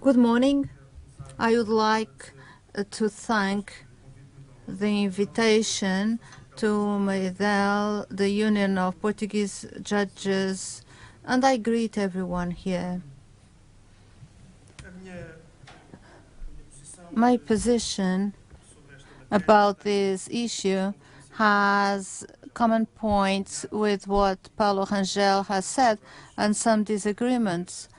Good morning. I would like to thank the invitation to MEIDEL, the Union of Portuguese Judges, and I greet everyone here. My position about this issue has common points with what Paulo Rangel has said and some disagreements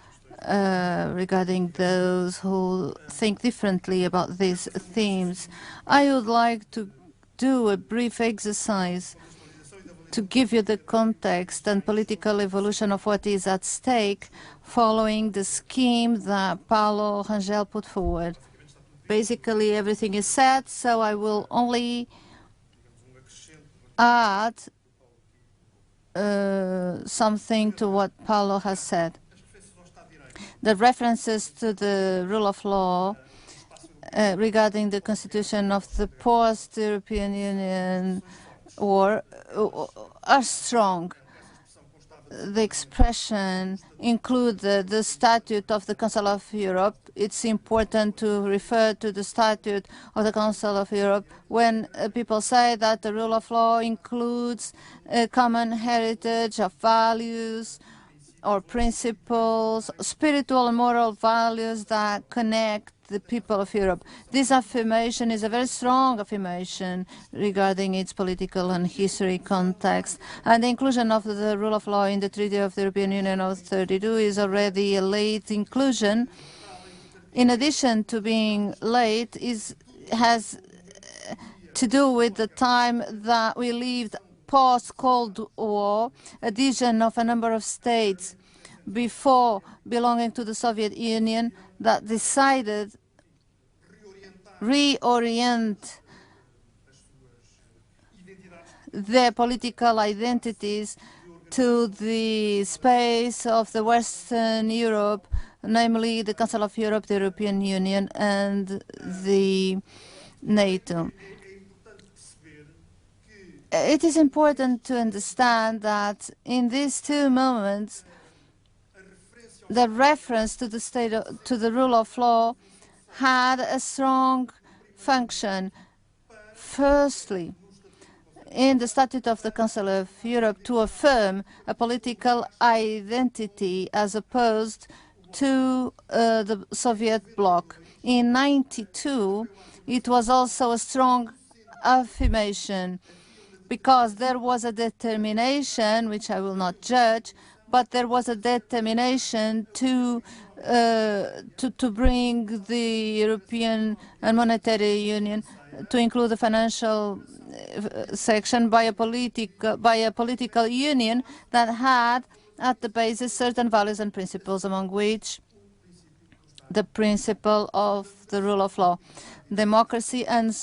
regarding those who think differently about these themes. I would like to do a brief exercise to give you the context and political evolution of what is at stake following the scheme that Paulo Rangel put forward. Basically, everything is said, so I will only add something to what Paulo has said. The references to the rule of law regarding the constitution of the post-European Union war are strong. The expression included the Statute of the Council of Europe. It's important to refer to the Statute of the Council of Europe when people say that the rule of law includes a common heritage of values or principles, spiritual and moral values that connect the people of Europe. This affirmation is a very strong affirmation regarding its political and history context. And the inclusion of the rule of law in the Treaty of the European Union of 1932 is already a late inclusion. In addition to being late, has to do with the time that we lived post-Cold War, addition of a number of states before belonging to the Soviet Union that decided reorient their political identities to the space of the Western Europe, namely the Council of Europe, the European Union, and the NATO. It is important to understand that in these two moments, the reference to the rule of law had a strong function. Firstly, in the Statute of the Council of Europe, to affirm a political identity as opposed to the Soviet bloc. In 1992, it was also a strong affirmation, because there was a determination, which I will not judge, but there was a determination to bring the European and Monetary Union to include the financial section by a political union that had at the basis certain values and principles, among which the principle of the rule of law, democracy and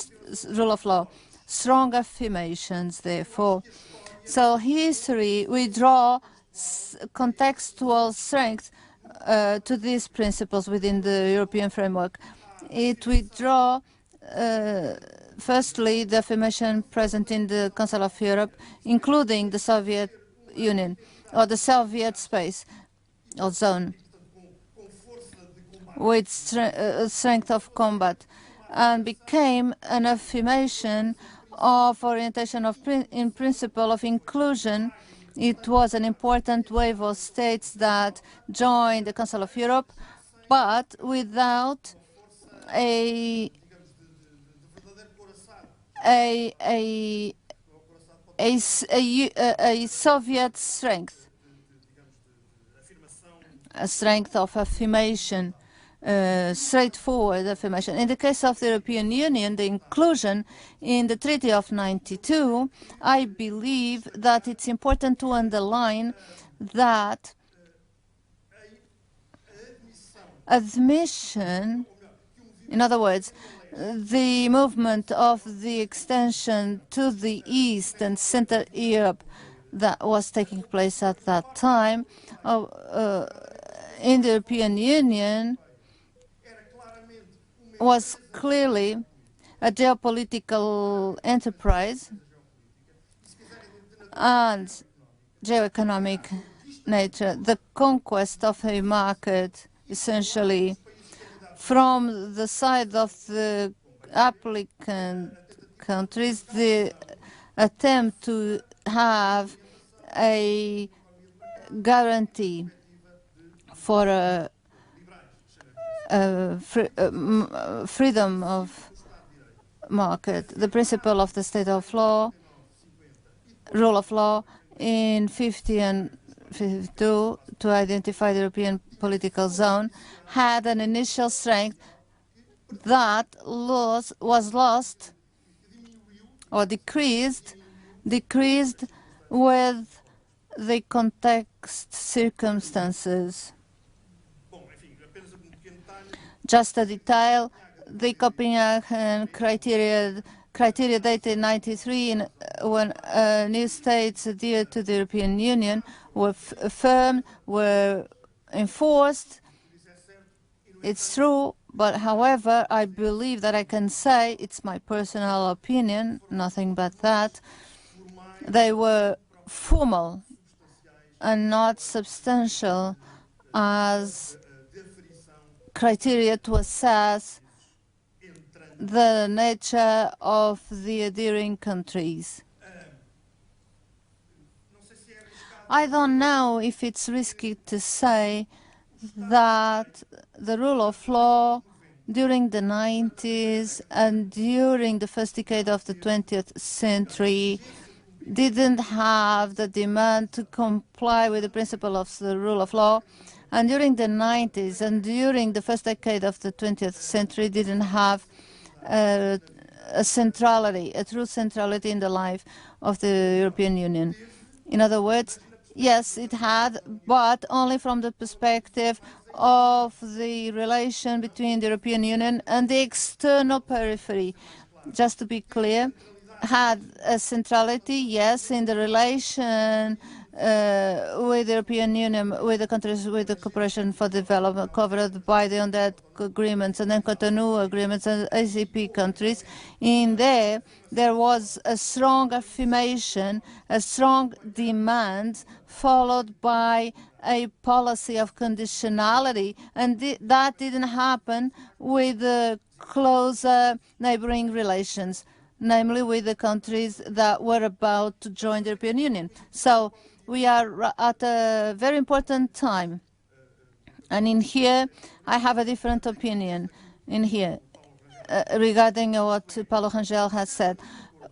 rule of law. Strong affirmations, therefore. So history, we draw contextual strength to these principles within the European framework. It withdraw, firstly, the affirmation present in the Council of Europe, including the Soviet Union, or the Soviet space, or zone, with strength of combat, and became an affirmation of orientation in principle of inclusion. It was an important wave of states that joined the Council of Europe, but without a Soviet strength, a strength of affirmation. Straightforward affirmation. In the case of the European Union, the inclusion in the Treaty of 1992, I believe that it's important to underline that admission, in other words, the movement of the extension to the East and Central Europe that was taking place at that time in the European Union was clearly a geopolitical enterprise and geoeconomic nature. The conquest of a market, essentially, from the side of the applicant countries, the attempt to have a guarantee for freedom of market, the principle of the state of law, rule of law in 50 and 52 to identify the European political zone had an initial strength that was lost or decreased with the context circumstances. Just a detail, the Copenhagen criteria dated 93, when new states adhered to the European Union, were affirmed, were enforced. It's true, but however, I believe that I can say, it's my personal opinion, nothing but that, they were formal and not substantial as criteria to assess the nature of the adhering countries. I don't know if it's risky to say that the rule of law during the 90s and during the first decade of the 20th century didn't have the demand to comply with the principle of the rule of law, and during the 90s and during the first decade of the 20th century didn't have a centrality, a true centrality in the life of the European Union. In other words, yes, it had, but only from the perspective of the relation between the European Union and the external periphery. Just to be clear, had a centrality, yes, in the relation with the European Union, with the countries with the cooperation for development covered by the UNDED agreements and then Cotonou agreements and ACP countries. In there was a strong affirmation, a strong demand, followed by a policy of conditionality, and that didn't happen with the closer neighboring relations, namely with the countries that were about to join the European Union. So we are at a very important time. And in here, I have a different opinion in here regarding what Paulo Rangel has said.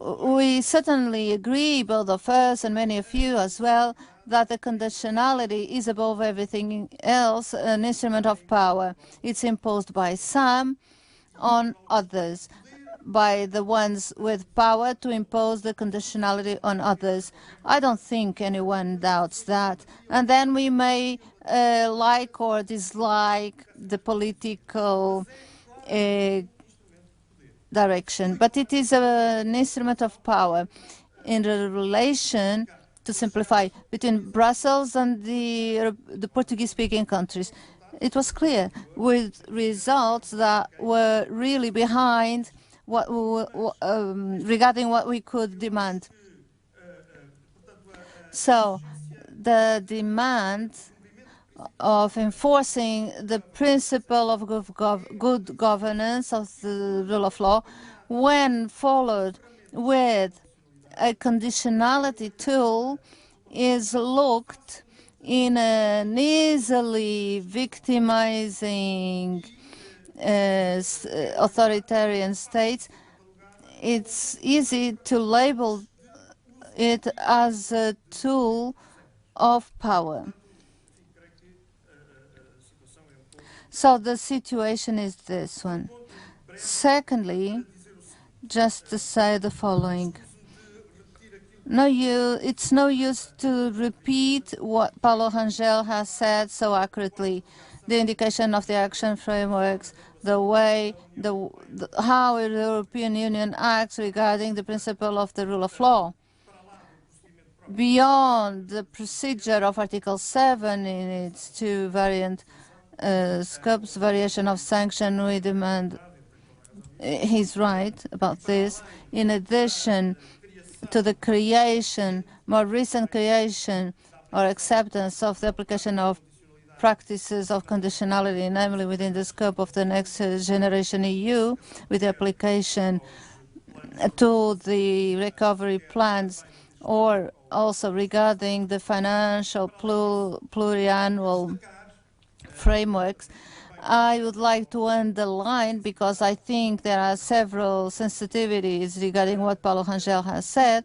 We certainly agree, both of us and many of you as well, that the conditionality is above everything else an instrument of power. It's imposed by some on others, by the ones with power to impose the conditionality on others. I don't think anyone doubts that. And then we may like or dislike the political direction, but it is an instrument of power in the relation, to simplify, between Brussels and the Portuguese-speaking countries. It was clear, with results that were really behind what regarding what we could demand. So the demand of enforcing the principle of good governance of the rule of law, when followed with a conditionality tool, is looked in an easily victimizing authoritarian states. It's easy to label it as a tool of power. So the situation is this one. Secondly, just to say the following. It's no use to repeat what Paulo Rangel has said so accurately. The indication of the action frameworks, the way, how the European Union acts regarding the principle of the rule of law. Beyond the procedure of Article 7 in its two variant scopes, variation of sanction, we demand, he's right about this, in addition to the creation, more recent creation or acceptance of the application of practices of conditionality, namely within the scope of the Next Generation EU, with the application to the recovery plans, or also regarding the financial pluriannual frameworks, I would like to underline, because I think there are several sensitivities regarding what Paulo Rangel has said,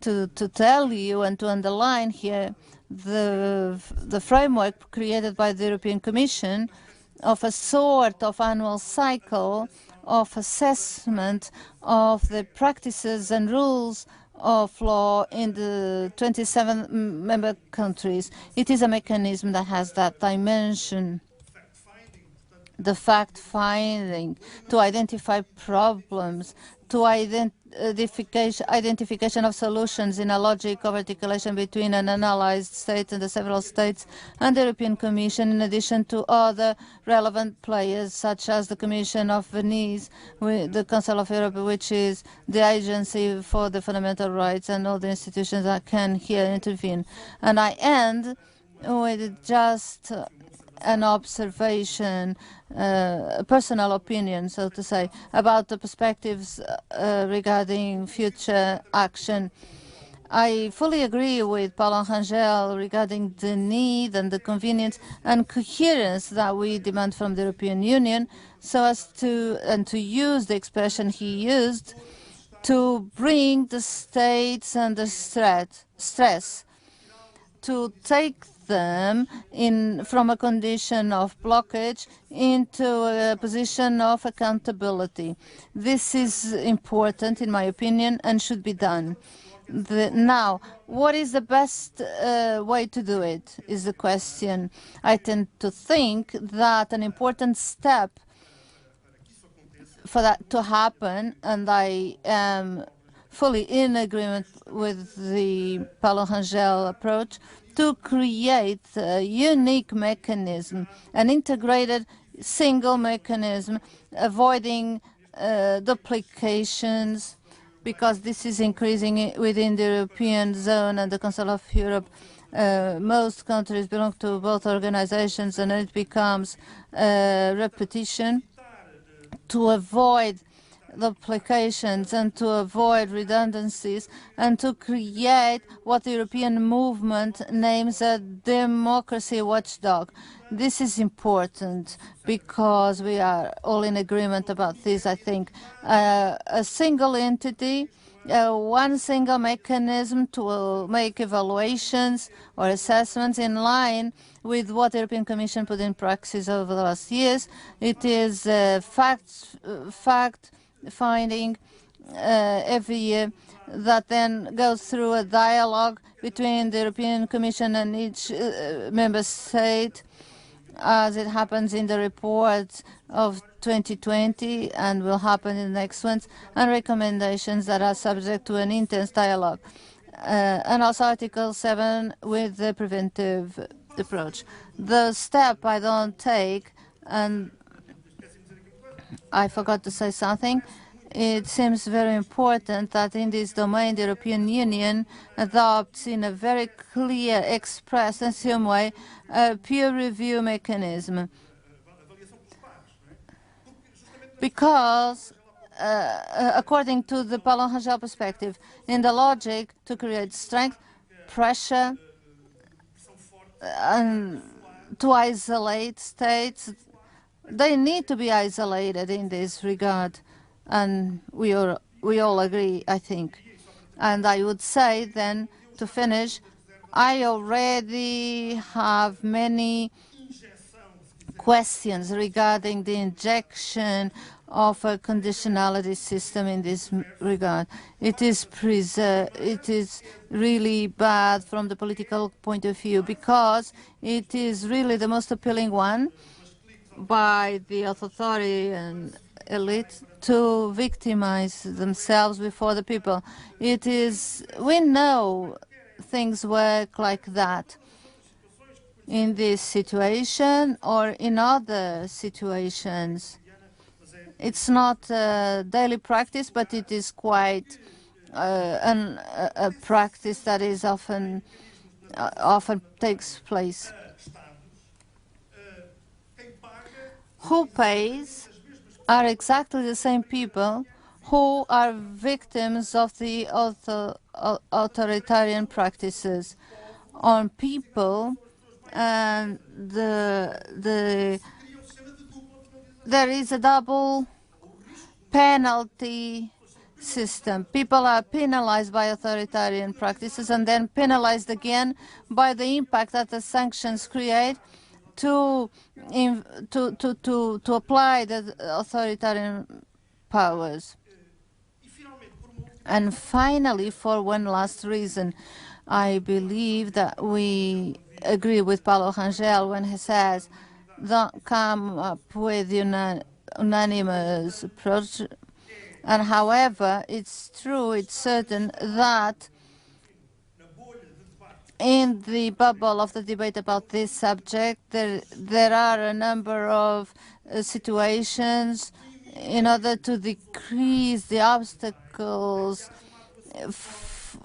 to tell you and to underline here the framework created by the European Commission of a sort of annual cycle of assessment of the practices and rules of law in the 27 member countries. It is a mechanism that has that dimension, the fact-finding, to identify problems, to identification of solutions in a logic of articulation between an analyzed state and the several states and the European Commission, in addition to other relevant players such as the Commission of Venice, the Council of Europe, which is the agency for the fundamental rights, and all the institutions that can here intervene. And I end with just an observation, a personal opinion, so to say, about the perspectives regarding future action. I fully agree with Paulo Rangel regarding the need and the convenience and coherence that we demand from the European Union, so as to use the expression he used, to bring the states under stress, to take them from a condition of blockage into a position of accountability. This is important, in my opinion, and should be done. Now, what is the best way to do it, is the question. I tend to think that an important step for that to happen, and I am fully in agreement with the Paulo Rangel approach, to create a unique mechanism, an integrated single mechanism, avoiding duplications, because this is increasing within the European zone and the Council of Europe. Most countries belong to both organizations, and it becomes repetition. To avoid duplications and to avoid redundancies, and to create what the European movement names a democracy watchdog. This is important because we are all in agreement about this, I think. A single entity, one single mechanism to make evaluations or assessments in line with what the European Commission put in practice over the last years. It is fact-finding every year that then goes through a dialogue between the European Commission and each member state, as it happens in the report of 2020 and will happen in the next ones, and recommendations that are subject to an intense dialogue. And also Article 7 with the preventive approach. The step I don't take, and I forgot to say something, it seems very important that in this domain the European Union adopts in a very clear, express and firm way a peer review mechanism. Because according to the Paulo Rangel perspective, in the logic to create strength, pressure, and to isolate states, they need to be isolated in this regard, and we all agree, I think. And I would say then, to finish, I already have many questions regarding the injection of a conditionality system in this regard. It is really bad from the political point of view, because it is really the most appealing one by the authoritarian elite to victimize themselves before the people. It is, we know things work like that in this situation or in other situations. It's not a daily practice, but it is quite a practice that is often takes place. who pays are exactly the same people who are victims of the authoritarian practices on people, and there is a double penalty system. People are penalized by authoritarian practices and then penalized again by the impact that the sanctions create to apply the authoritarian powers. And finally, for one last reason, I believe that we agree with Paulo Rangel when he says, don't come up with unanimous approach. And however, it's true, it's certain that in the bubble of the debate about this subject, there are a number of situations in order to decrease the obstacles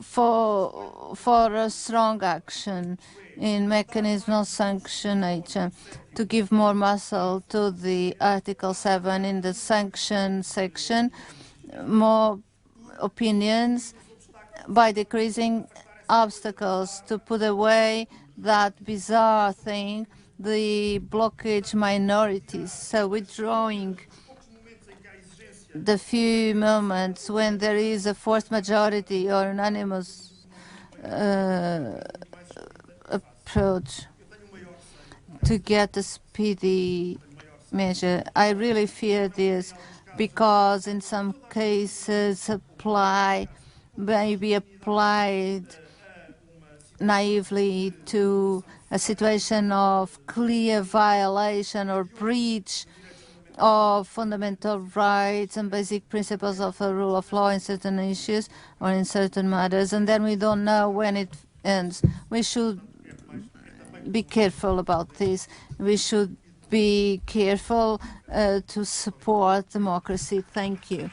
for a strong action in mechanism of sanctionation, to give more muscle to the Article 7 in the sanction section, more opinions by decreasing obstacles, to put away that bizarre thing, the blockage minorities. So withdrawing the few moments when there is a forced majority or unanimous approach to get a speedy measure. I really fear this because in some cases may be applied naively to a situation of clear violation or breach of fundamental rights and basic principles of the rule of law in certain issues or in certain matters, and then we don't know when it ends. We should be careful about this. We should be careful to support democracy. Thank you.